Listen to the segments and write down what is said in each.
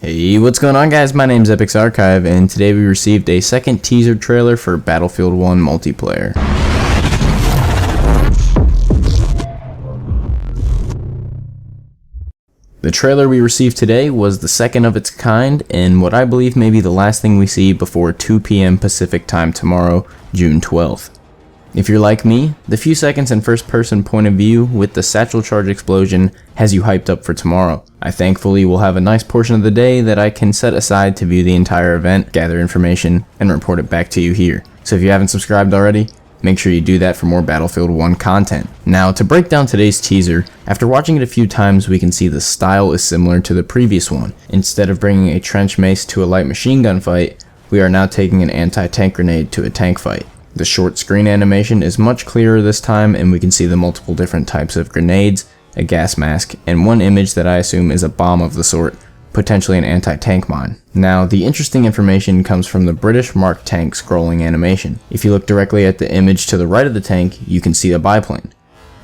Hey, what's going on guys? My name's EpicsArchive, and today we received a second teaser trailer for Battlefield 1 multiplayer. The trailer we received today was the second of its kind, and what I believe may be the last thing we see before 2 p.m. Pacific time tomorrow, June 12th. If you're like me, the few seconds in first-person point of view with the satchel charge explosion has you hyped up for tomorrow. I thankfully will have a nice portion of the day that I can set aside to view the entire event, gather information, and report it back to you here. So if you haven't subscribed already, make sure you do that for more Battlefield 1 content. Now, to break down today's teaser, after watching it a few times we can see the style is similar to the previous one. Instead of bringing a trench mace to a light machine gun fight, we are now taking an anti-tank grenade to a tank fight. The short screen animation is much clearer this time, and we can see the multiple different types of grenades, a gas mask, and one image that I assume is a bomb of the sort, potentially an anti-tank mine. Now, the interesting information comes from the British Mark tank scrolling animation. If you look directly at the image to the right of the tank, you can see a biplane.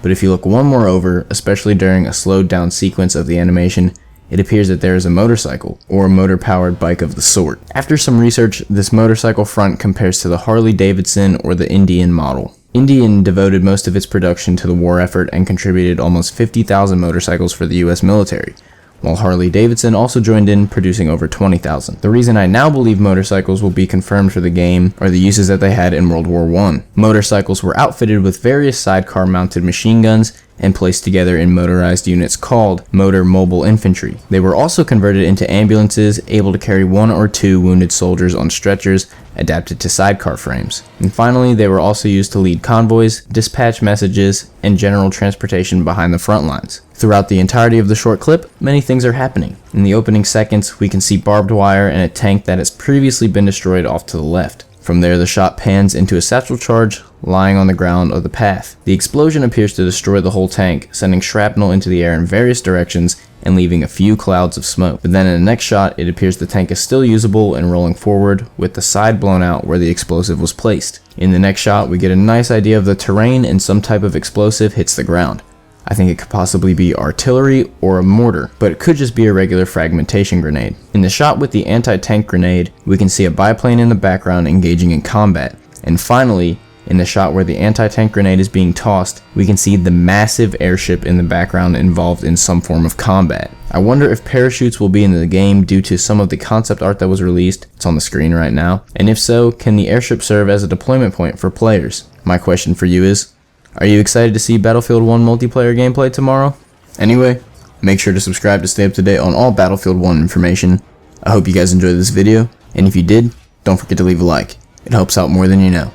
But if you look one more over, especially during a slowed down sequence of the animation, it appears that there is a motorcycle, or a motor-powered bike of the sort. After some research, this motorcycle front compares to the Harley Davidson or the Indian model. Indian devoted most of its production to the war effort and contributed almost 50,000 motorcycles for the US military, while Harley Davidson also joined in, producing over 20,000. The reason I now believe motorcycles will be confirmed for the game are the uses that they had in World War I. Motorcycles were outfitted with various sidecar-mounted machine guns and placed together in motorized units called motor mobile infantry. They were also converted into ambulances, able to carry 1 or 2 wounded soldiers on stretchers adapted to sidecar frames. And finally, they were also used to lead convoys, dispatch messages, and general transportation behind the front lines. Throughout the entirety of the short clip, many things are happening. In the opening seconds, we can see barbed wire and a tank that has previously been destroyed off to the left. From there, the shot pans into a satchel charge lying on the ground of the path. The explosion appears to destroy the whole tank, sending shrapnel into the air in various directions and leaving a few clouds of smoke. But then in the next shot, it appears the tank is still usable and rolling forward, with the side blown out where the explosive was placed. In the next shot, we get a nice idea of the terrain and some type of explosive hits the ground. I think it could possibly be artillery or a mortar, but it could just be a regular fragmentation grenade. In the shot with the anti-tank grenade, we can see a biplane in the background engaging in combat. And finally, in the shot where the anti-tank grenade is being tossed, we can see the massive airship in the background involved in some form of combat. I wonder if parachutes will be in the game due to some of the concept art that was released. It's on the screen right now. And if so, can the airship serve as a deployment point for players? My question for you is, are you excited to see Battlefield 1 multiplayer gameplay tomorrow? Anyway, make sure to subscribe to stay up to date on all Battlefield 1 information. I hope you guys enjoyed this video, and if you did, don't forget to leave a like. It helps out more than you know.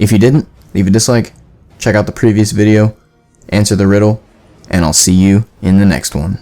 If you didn't, leave a dislike, check out the previous video, answer the riddle, and I'll see you in the next one.